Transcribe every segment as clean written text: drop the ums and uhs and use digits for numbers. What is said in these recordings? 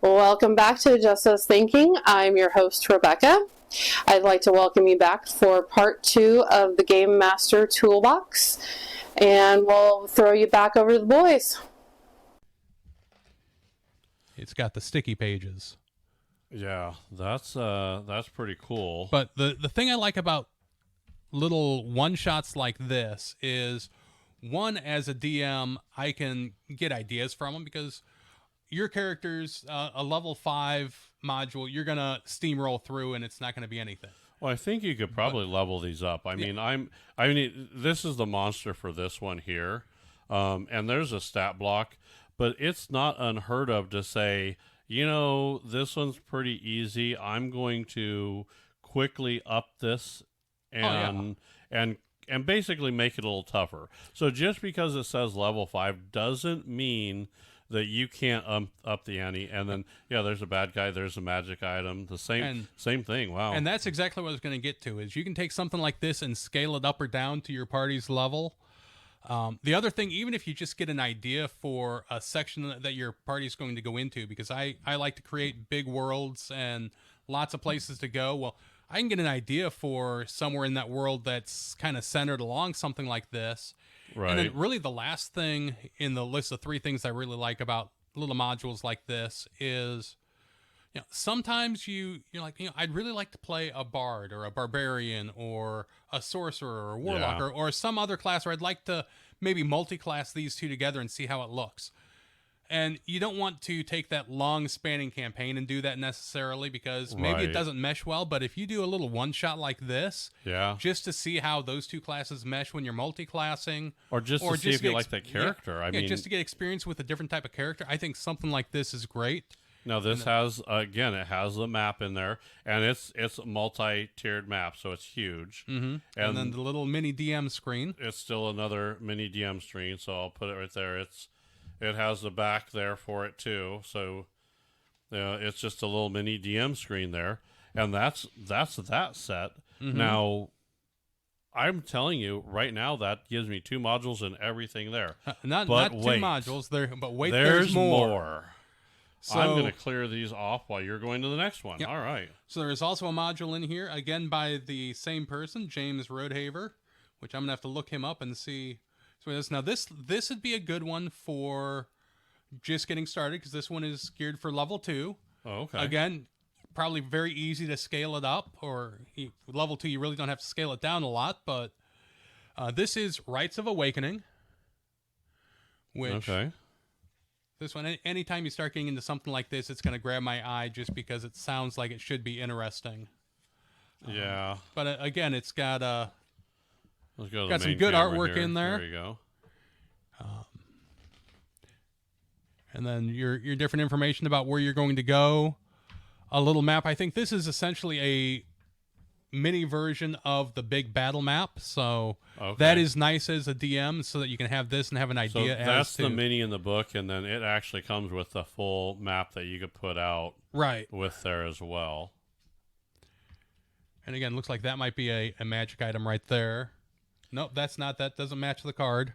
Welcome back to Just Us Thinking. I'm your host, Rebecca. I'd like to welcome you back for part 2 of the Game Master Toolbox, and we'll throw you back over to the boys. It's got the sticky pages. Yeah, that's pretty cool. But the thing I like about little one-shots like this is, one, as a DM, I can get ideas from them because your character's a level 5 module, you're going to steamroll through and it's not going to be anything. Well, I think you could probably level these up. I mean, this is the monster for this one here. And there's a stat block, but it's not unheard of to say, you know, this one's pretty easy. I'm going to quickly up this and basically make it a little tougher. So just because it says level 5 doesn't mean that you can't up the ante. And then, there's a bad guy, there's a magic item, the same thing. Wow. And that's exactly what I was going to get to, is you can take something like this and scale it up or down to your party's level. The other thing, even if you just get an idea for a section that your party's going to go into, because I like to create big worlds and lots of places to go. Well, I can get an idea for somewhere in that world that's kind of centered along something like this. Right. And then really the last thing in the list of 3 things I really like about little modules like this is, sometimes you're like, I'd really like to play a bard or a barbarian or a sorcerer or a warlock or some other class, or I'd like to maybe multi-class these two together and see how it looks. And you don't want to take that long spanning campaign and do that necessarily, because maybe it doesn't mesh well. But if you do a little one shot like this, just to see how those two classes mesh when you're multi-classing, or just to see if you like that character. I mean, just to get experience with a different type of character, I think something like this is great. Now this has, again, it has the map in there, and it's a multi-tiered map, so it's huge. Mm-hmm. And then the little mini DM screen. It's still another mini DM screen, so I'll put it right there. It has the back there for it too, so it's just a little mini DM screen there, and that's that set. Mm-hmm. Now, I'm telling you right now, that gives me 2 modules and everything there. Not 2 modules there, but wait, there's more. So I'm going to clear these off while you're going to the next one. Yep. All right. So there is also a module in here, again by the same person, James Roadhaver, which I'm going to have to look him up and see. So now this would be a good one for just getting started, because this one is geared for level 2. Oh, okay. Again, probably very easy to scale it up, or level 2 you really don't have to scale it down a lot. But this is Rites of Awakening, which this one, anytime you start getting into something like this, it's going to grab my eye just because it sounds like it should be interesting. Yeah. But again, it's got Let's go to got the some main good camera artwork here. in there. There you go. And then your different information about where you're going to go. A little map. I think this is essentially a mini version of the big battle map. So that is nice as a DM, so that you can have this and have an idea. So that's the mini in the book, and then it actually comes with the full map that you could put out with there as well. And again, looks like that might be a magic item right there. Nope, that's not. That doesn't match the card.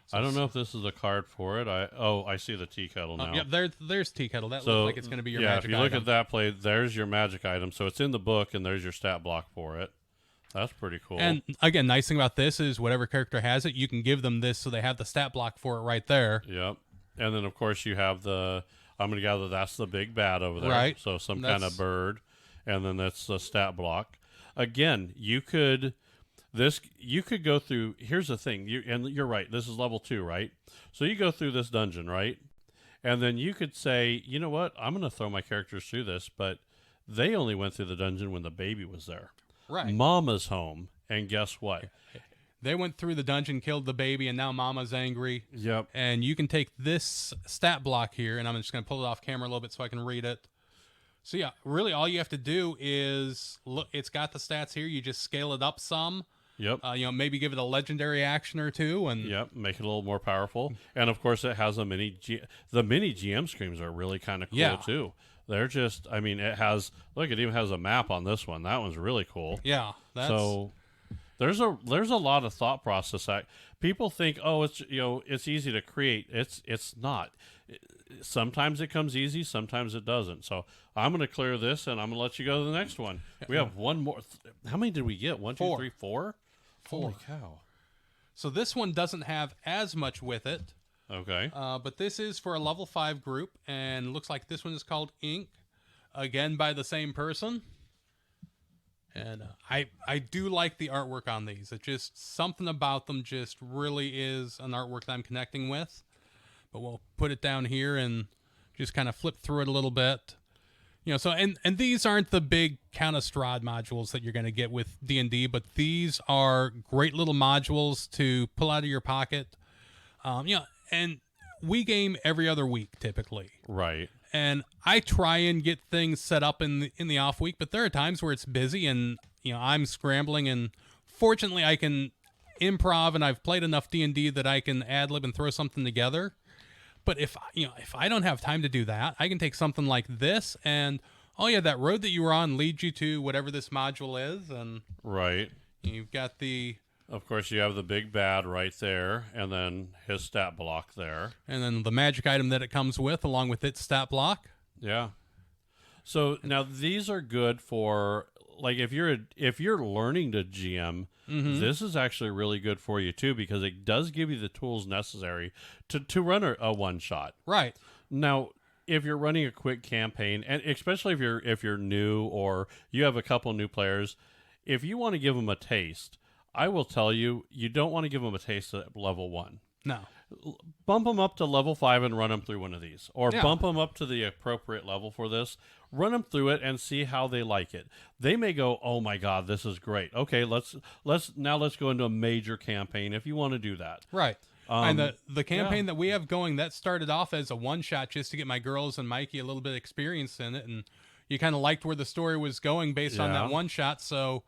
So I don't know if this is a card for it. I see the tea kettle now. Yep, there's tea kettle. That looks like it's going to be your magic item. Yeah, if you look at that plate, there's your magic item. So it's in the book, and there's your stat block for it. That's pretty cool. And again, nice thing about this is whatever character has it, you can give them this, so they have the stat block for it right there. Yep. And then, of course, you have I'm going to gather that's the big bat over there. Right. So some kind of bird. And then that's the stat block. Again, you could go through. Here's the thing, you're right. This is level 2, right? So you go through this dungeon, right? And then you could say, you know what? I'm going to throw my characters through this, but they only went through the dungeon when the baby was there. Right. Mama's home, and guess what? They went through the dungeon, killed the baby, and now Mama's angry. Yep. And you can take this stat block here, and I'm just going to pull it off camera a little bit so I can read it. So yeah, really all you have to do is look. It's got the stats here. You just scale it up some. Yep. Maybe give it a legendary action or two, and make it a little more powerful. And of course, it has the mini GM screens are really kind of cool too. They're just, it has. Look, it even has a map on this one. That one's really cool. Yeah. So there's a lot of thought process. People think, it's easy to create. It's not. sometimes it comes easy, sometimes it doesn't. So I'm going to clear this, and I'm going to let you go to the next one. We have one more. How many did we get? 1, 2, 3, 4? Holy cow. So this one doesn't have as much with it. Okay. But this is for a level 5 group, and looks like this one is called Ink, again by the same person. And I do like the artwork on these. It just, something about them just really is an artwork that I'm connecting with. But we'll put it down here and just kind of flip through it a little bit. So, and these aren't the big Count of Strahd modules that you're going to get with D&D, but these are great little modules to pull out of your pocket. And we game every other week typically. Right. And I try and get things set up in the off week, but there are times where it's busy and I'm scrambling, and fortunately I can improv, and I've played enough D&D that I can ad lib and throw something together. But if I don't have time to do that, I can take something like this and, oh yeah, that road that you were on leads you to whatever this module is, and right. You've got the, of course, you have the big bad right there, and then his stat block there, and then the magic item that it comes with, along with its stat block. Yeah. So now these are good for, like, if you're learning to GM, this is actually really good for you too, because it does give you the tools necessary to run a one shot. Right. Now, if you're running a quick campaign, and especially if you're new or you have a couple new players, if you want to give them a taste, I will tell you, you don't want to give them a taste at level 1. No. Bump them up to level 5 and run them through one of these, or bump them up to the appropriate level for this. Run them through it and see how they like it. They may go, "Oh my God, this is great. Okay, let's go into a major campaign if you want to do that." Right. And the campaign that we have going, that started off as a one shot just to get my girls and Mikey a little bit of experience in it, and you kind of liked where the story was going based on that one shot, so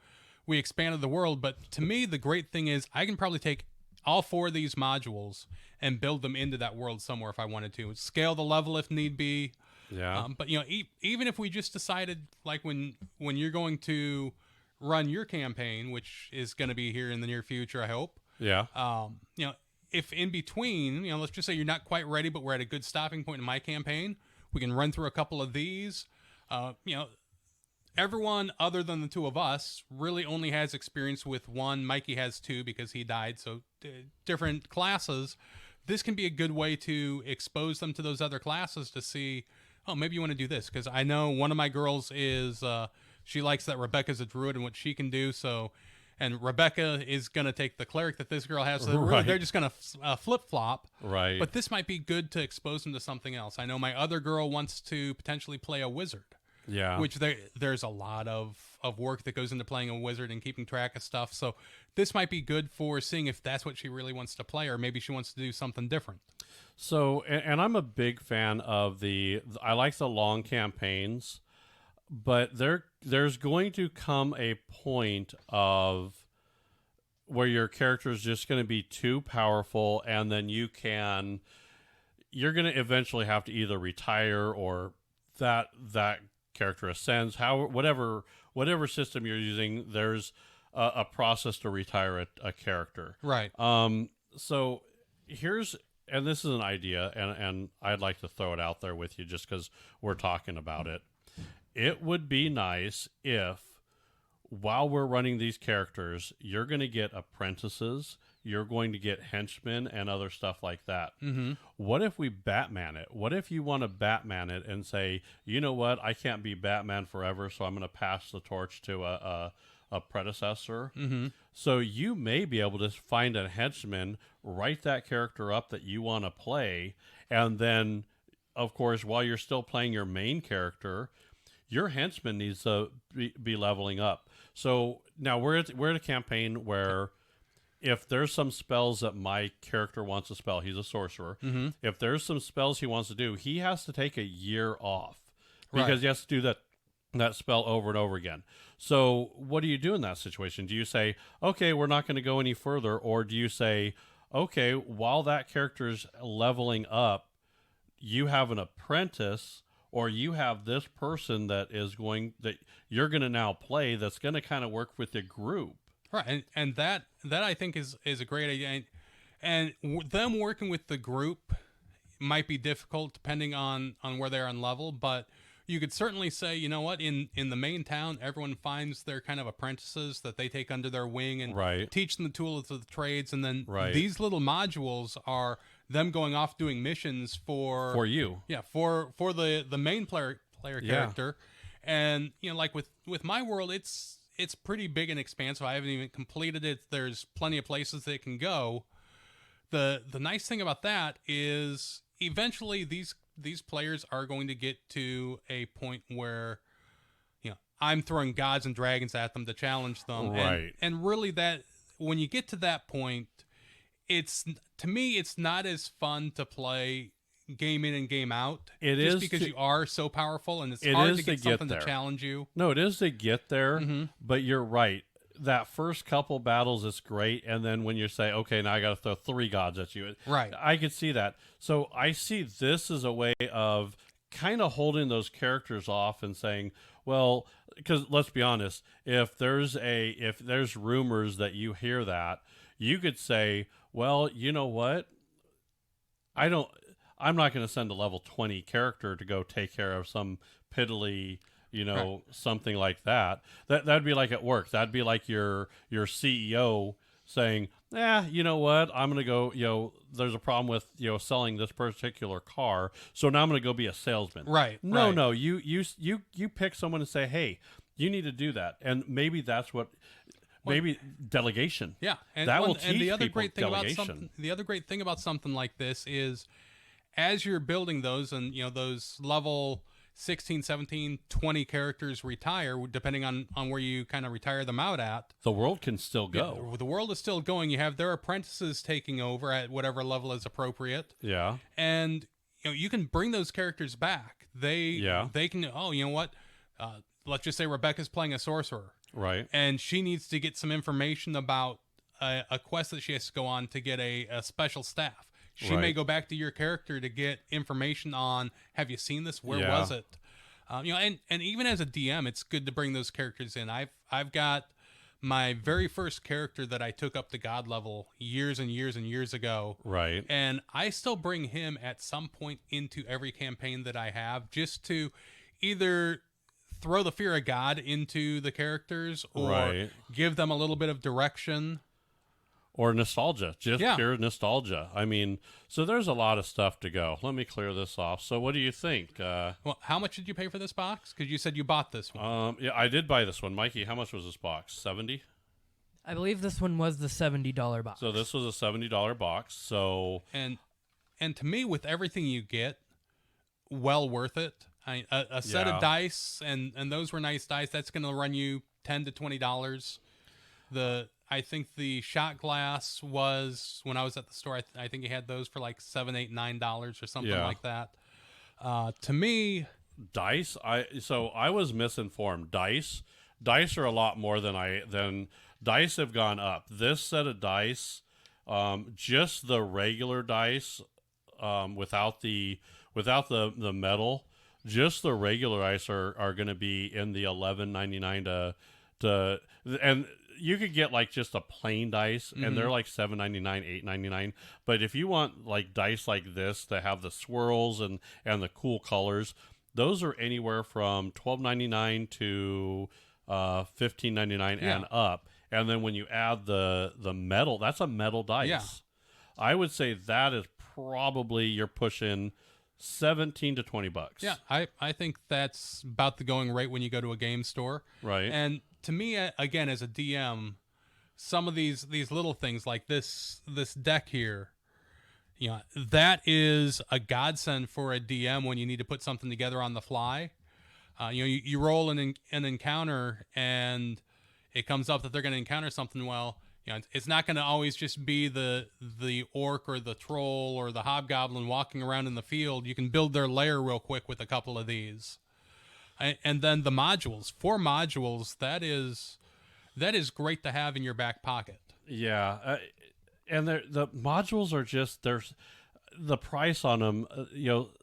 we expanded the world. But to me, the great thing is I can probably take all 4 of these modules and build them into that world somewhere if I wanted to. Scale the level if need be. Yeah. But even if we just decided, like when you're going to run your campaign, which is going to be here in the near future, I hope. Yeah. If in between, let's just say you're not quite ready, but we're at a good stopping point in my campaign, we can run through a couple of these. Everyone other than the 2 of us really only has experience with 1. Mikey has 2 because he died. So different classes. This can be a good way to expose them to those other classes to see, oh, maybe you want to do this. Because I know one of my girls is, she likes that Rebecca's a druid and what she can do. So, and Rebecca is going to take the cleric that this girl has. So really, they're just going to flip-flop. Right. But this might be good to expose them to something else. I know my other girl wants to potentially play a wizard. Yeah. Which there's a lot of work that goes into playing a wizard and keeping track of stuff. So this might be good for seeing if that's what she really wants to play, or maybe she wants to do something different. So, and I'm a big fan of I like the long campaigns, but there's going to come a point of where your character is just going to be too powerful, and then you're going to eventually have to either retire or that character ascends. Whatever system you're using, there's a process to retire a character. Right. So and this is an idea, and I'd like to throw it out there with you just because we're talking about it. It would be nice if, while we're running these characters, you're going to get apprentices, you're going to get henchmen and other stuff like that. Mm-hmm. What if we Batman it? What if you want to Batman it and say, you know what, I can't be Batman forever, so I'm going to pass the torch to a predecessor. Mm-hmm. So you may be able to find a henchman, write that character up that you want to play, and then, of course, while you're still playing your main character, your henchman needs to be leveling up. So now we're at a campaign where if there's some spells that my character wants to spell, he's a sorcerer. Mm-hmm. If there's some spells he wants to do, he has to take a year off because he has to do that spell over and over again. So what do you do in that situation? Do you say, okay, we're not going to go any further? Or do you say, okay, while that character's leveling up, you have an apprentice, or you have this person that you're going to now play that's going to kind of work with the group. Right, and that I think is a great idea, and them working with the group, might be difficult depending on where they are on level, but you could certainly say, you know what, in the main town, everyone finds their kind of apprentices that they take under their wing and Right. teach them the tools of the trades, and then Right. these little modules are them going off doing missions For you. yeah, for the main player Yeah. character. And you know, like with my world, it's pretty big and expansive. I haven't even completed it. There's plenty of places that it can go. The nice thing about that is eventually these players are going to get to a point where, you know, I'm throwing gods and dragons at them to challenge them. Right. And really, that when you get to that point, to me it's not as fun to play game in and game out. It just is because to- you are so powerful, and it's It hard is to to get get something there. to challenge you. No, it is to get there, Mm-hmm. but you're right. That first couple battles is great, and then when you say, okay, now I got to throw 3 gods at you, Right. I could see that. So I see this as a way of kind of holding those characters off and saying, well, because let's be honest, if there's rumors that you hear that, you could say, well, you know what? I'm not going to send a level 20 character to go take care of some piddly, something like that. That'd be like at work. That'd be like your CEO saying, you know what? I'm going to go, there's a problem with, selling this particular car. So now I'm going to go be a salesman. Right. No, right. no. You pick someone and say, hey, you need to do that. And maybe that's what, maybe delegation. Yeah. And, that will and teach the other people great thing delegation. about something like this is, as you're building those, and those level 16, 17, 20 characters retire, depending on where you kind of retire them out at. The world can still go. Yeah, the world is still going. You have their apprentices taking over at whatever level is appropriate. Yeah. And you can bring those characters back. They can, oh, you know what? Let's just say Rebecca's playing a sorcerer. Right. And she needs to get some information about a quest that she has to go on to get a special staff. She may go back to your character to get information on, have you seen this? Where was it? And even as a DM, it's good to bring those characters in. I've got my very first character that I took up to God level years and years and years ago. Right. And I still bring him at some point into every campaign that I have, just to either throw the fear of God into the characters or give them a little bit of direction. Or nostalgia, just pure nostalgia. I mean, so there's a lot of stuff to go. Let me clear this off. So what do you think? Well, how much did you pay for this box? Because you said you bought this one. Yeah, I did buy this one. Mikey, how much was this box? 70? I believe this one was the $70 box. So this was a $70 box. So and to me, with everything you get, well worth it. A set of dice, and those were nice dice. That's going to run you $10 to $20. I think the shot glass was, when I was at the store, I think he had those for like $7, $8, $9 or something like that. To me, dice. I was misinformed. Dice are a lot more than dice have gone up. This set of dice, just the regular dice, without the metal, just the regular dice are going to be in the $11.99 to and. You could get like just a plain dice, and they're like $7.99, $8.99. But if you want like dice like this that have the swirls and the cool colors, those are anywhere from $12.99 to $15.99 and up. And then when you add the metal, that's a metal dice. Yeah. I would say that is probably you're pushing $17 to $20. Yeah, I think that's about the going rate when you go to a game store. Right. And to me, again, as a DM, some of these little things like this deck here, that is a godsend for a DM when you need to put something together on the fly. You roll an encounter, and it comes up that they're going to encounter something. Well, it's not going to always just be the orc or the troll or the hobgoblin walking around in the field. You can build their lair real quick with a couple of these. And then the modules, 4 modules, that is great to have in your back pocket. Yeah, and the modules are just, there's the price on them.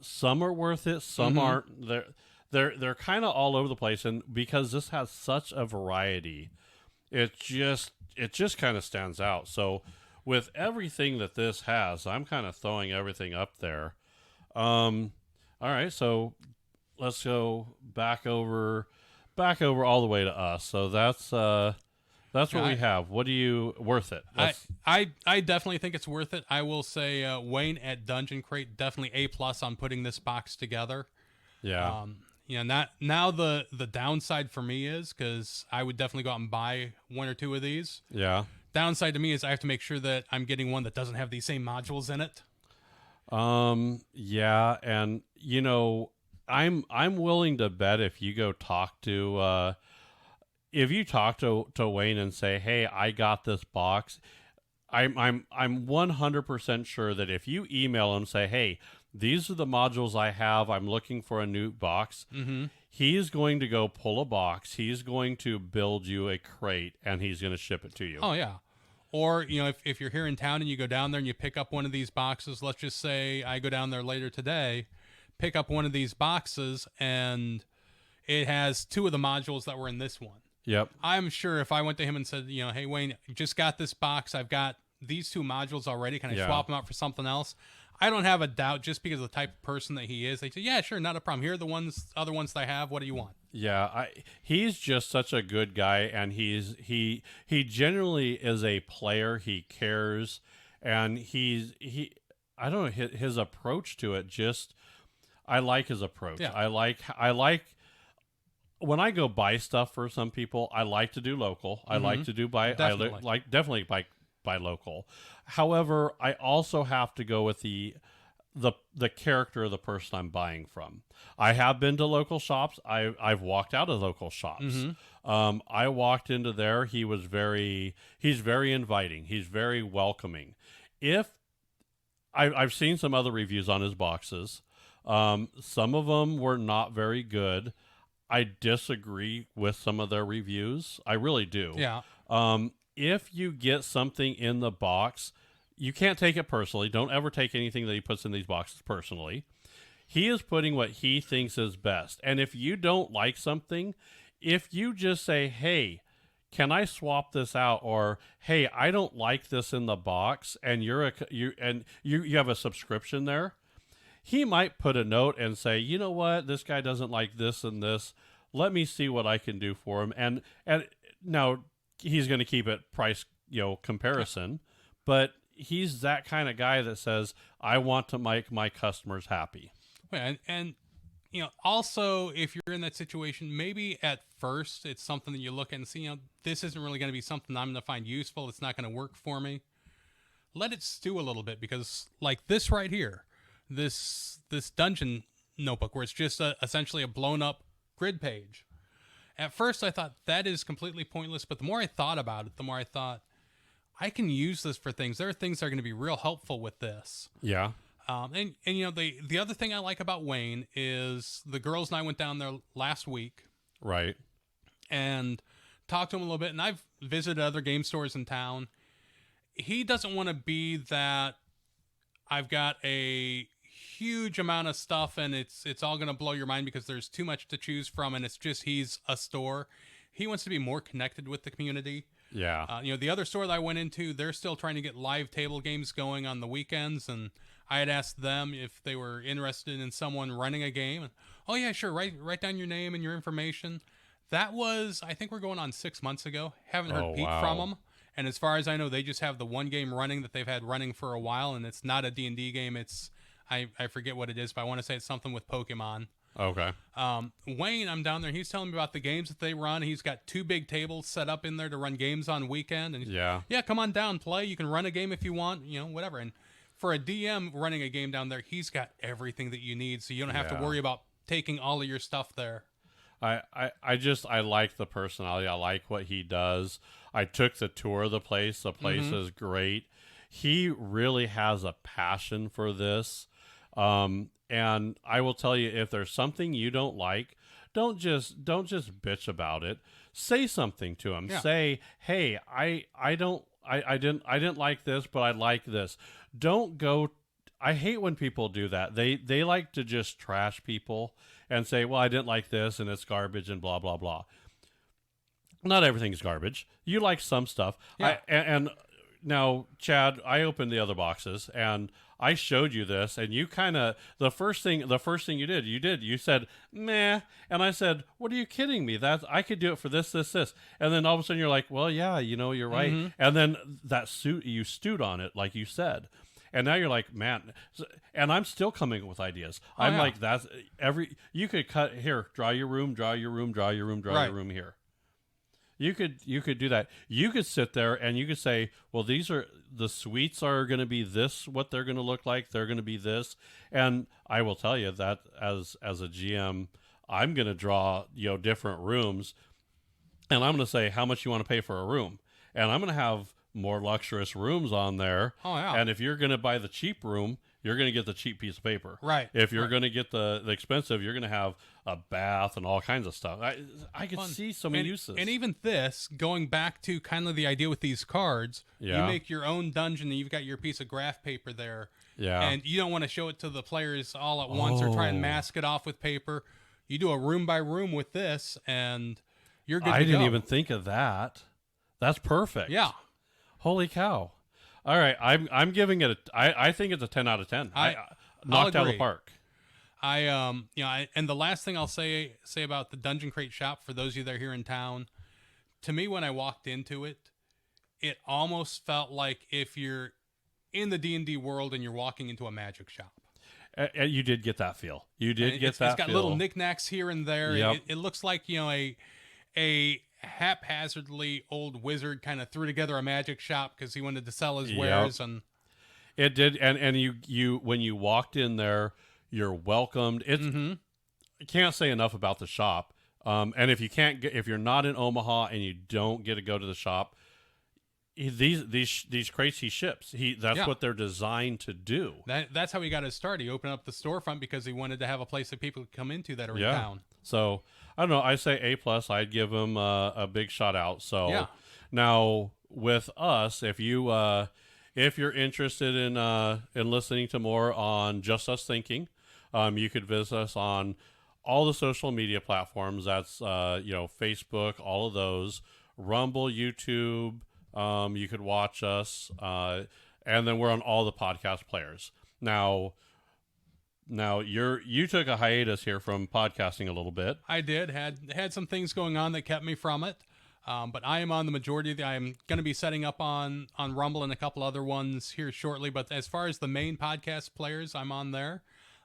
Some are worth it, some aren't. They're kind of all over the place, and because this has such a variety, it just kind of stands out. So with everything that this has, I'm kind of throwing everything up there. All right, so let's go back over all the way to us. So that's what we have. What do you worth it? I definitely think it's worth it. I will say Wayne at Dungeon Crate, definitely A+ on putting this box together. Yeah. Now the downside for me is, because I would definitely go out and buy one or two of these. Yeah. Downside to me is I have to make sure that I'm getting one that doesn't have these same modules in it. Yeah, and I'm willing to bet if you go talk to Wayne and say, "Hey, I got this box," I'm 100% sure that if you email him, say, "Hey, these are the modules I have. I'm looking for a new box." Mm-hmm. He's going to go pull a box. He's going to build you a crate, and he's going to ship it to you. Oh yeah. Or, if you're here in town and you go down there and you pick up one of these boxes, let's just say I go down there later today, pick up one of these boxes, and it has two of the modules that were in this one. Yep. I'm sure if I went to him and said, "Hey, Wayne, just got this box. I've got these two modules already. Can I swap them out for something else?" I don't have a doubt, just because of the type of person that he is. They say, "Yeah, sure, not a problem. Here are the other ones that I have. What do you want?" Yeah, he's just such a good guy, and he generally is a player. He cares, and I don't know, his approach to it. Just I like his approach. Yeah. I like when I go buy stuff for some people. I like to do local. I like to do Definitely. definitely buy local. However, I also have to go with the character of the person I'm buying from. I have been to local shops. I've walked out of local shops. Mm-hmm. I walked into there. He's very inviting. He's very welcoming. I've seen some other reviews on his boxes. Some of them were not very good. I disagree with some of their reviews. I really do. Yeah. If you get something in the box, you can't take it personally. Don't ever take anything that he puts in these boxes personally. He is putting what he thinks is best. And if you don't like something, if you just say, "Hey, can I swap this out?" or "Hey, I don't like this in the box," and you have a subscription there, he might put a note and say, "You know what? This guy doesn't like this and this. Let me see what I can do for him." And now he's going to keep it price, comparison, but he's that kind of guy that says, "I want to make my customers happy." And also, if you're in that situation, maybe at first it's something that you look at and see, this isn't really going to be something I'm going to find useful. It's not going to work for me. Let it stew a little bit, because like this right here, this dungeon notebook, where it's just essentially a blown up grid page. At first I thought that is completely pointless, but the more I thought about it, the more I thought I can use this for things. There are things that are going to be real helpful with this. Yeah. And the other thing I like about Wayne is the girls and I went down there last week. Right. And talked to him a little bit, and I've visited other game stores in town. He doesn't want to be that I've got a huge amount of stuff and it's all going to blow your mind because there's too much to choose from, and it's just he's a store. He wants to be more connected with the community. Yeah. The other store that I went into, they're still trying to get live table games going on the weekends, and I had asked them if they were interested in someone running a game. "Oh yeah, sure. Write down your name and your information." That was, I think we're going on 6 months ago. Haven't heard peep from them. And as far as I know, they just have the one game running that they've had running for a while, and it's not a D&D game. It's I forget what it is, but I want to say it's something with Pokemon. Okay. Wayne, I'm down there. He's telling me about the games that they run. He's got 2 big tables set up in there to run games on weekend. And Yeah. Come on down, play. You can run a game if you want, whatever. And for a DM running a game down there, he's got everything that you need, so you don't have to worry about taking all of your stuff there. I like the personality. I like what he does. I took the tour of the place. The place is great. He really has a passion for this. And I will tell you, if there's something you don't like, don't just bitch about it. Say something to him. Yeah. Say, "Hey, I didn't like this, but I like this." Don't go. I hate when people do that. They like to just trash people and say, "Well, I didn't like this and it's garbage and blah blah blah." Not everything's garbage. You like some stuff. Yeah. And now, Chad, I opened the other boxes and I showed you this, and you kind of the first thing you said meh, and I said, what are you kidding me? That I could do it for this, and then all of a sudden you're like, well, yeah, you're right, and then you stewed on it like you said. And now you're like, man, and I'm still coming up with ideas. I'm like, that's you could cut here, draw your room here. You could do that. You could sit there and you could say, well, these are the suites are going to be this, what they're going to look like. They're going to be this. And I will tell you that as a GM, I'm going to draw, different rooms, and I'm going to say how much you want to pay for a room. And I'm going to have more luxurious rooms on there. Oh, yeah. And if you're going to buy the cheap room, you're going to get the cheap piece of paper. Right. If you're going to get the expensive, you're going to have a bath and all kinds of stuff. I could see so many uses. And even this, going back to kind of the idea with these cards, you make your own dungeon and you've got your piece of graph paper there. Yeah. And you don't want to show it to the players all at once or try and mask it off with paper. You do a room by room with this and you're good to go. I didn't even think of that. That's perfect. Yeah. Holy cow. All right, I'm giving it I think it's a 10 out of 10. I knocked out of the park. And the last thing I'll say about the Dungeon Crate shop, for those of you that are here in town, to me, when I walked into it, it almost felt like if you're in the D&D world and you're walking into a magic shop. You did get that feel. You did get that feel. It's got little knickknacks here and there. Yep. It looks like, a haphazardly old wizard kind of threw together a magic shop because he wanted to sell his wares. And it did. And you when you walked in there, you're welcomed. I can't say enough about the shop. And if you're not in Omaha and you don't get to go to the shop, these crates he ships. That's what they're designed to do. That's how he got his start. He opened up the storefront because he wanted to have a place that people could come into that are in town. So I don't know. I say A+. I'd give him a big shout out. So now with us, if you're interested in listening to more on Just Us Thinking, you could visit us on all the social media platforms. That's Facebook, all of those, Rumble, YouTube. You could watch us, and then we're on all the podcast players. Now you took a hiatus here from podcasting a little bit. I did had some things going on that kept me from it, but I am on the majority. I'm going to be setting up on Rumble and a couple other ones here shortly. But as far as the main podcast players, I'm on there.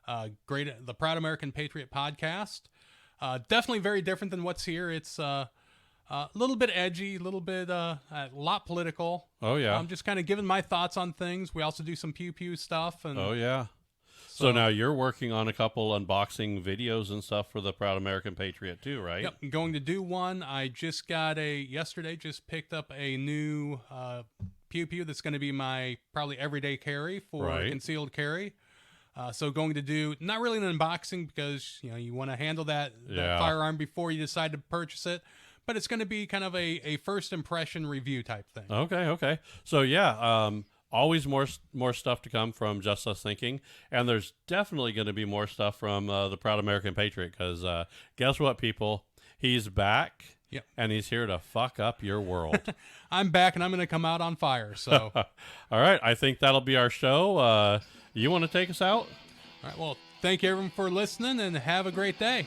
The Proud American Patriot podcast, definitely very different than what's here. It's a little bit edgy, a little bit a lot political. Oh yeah. I'm just kind of giving my thoughts on things. We also do some pew pew stuff. And oh yeah. So now you're working on a couple unboxing videos and stuff for the Proud American Patriot too, right? Yep, I'm going to do one. I just picked up a new pew pew that's going to be my probably everyday carry for concealed carry. So going to do not really an unboxing because you want to handle that firearm before you decide to purchase it. But it's going to be kind of a first impression review type thing. Okay. So always more stuff to come from Just Us Thinking, and there's definitely going to be more stuff from the Proud American Patriot because guess what, people? He's back. Yep. And he's here to fuck up your world. I'm back, and I'm going to come out on fire. So, all right, I think that'll be our show. You want to take us out? All right. Well, thank you everyone for listening, and have a great day.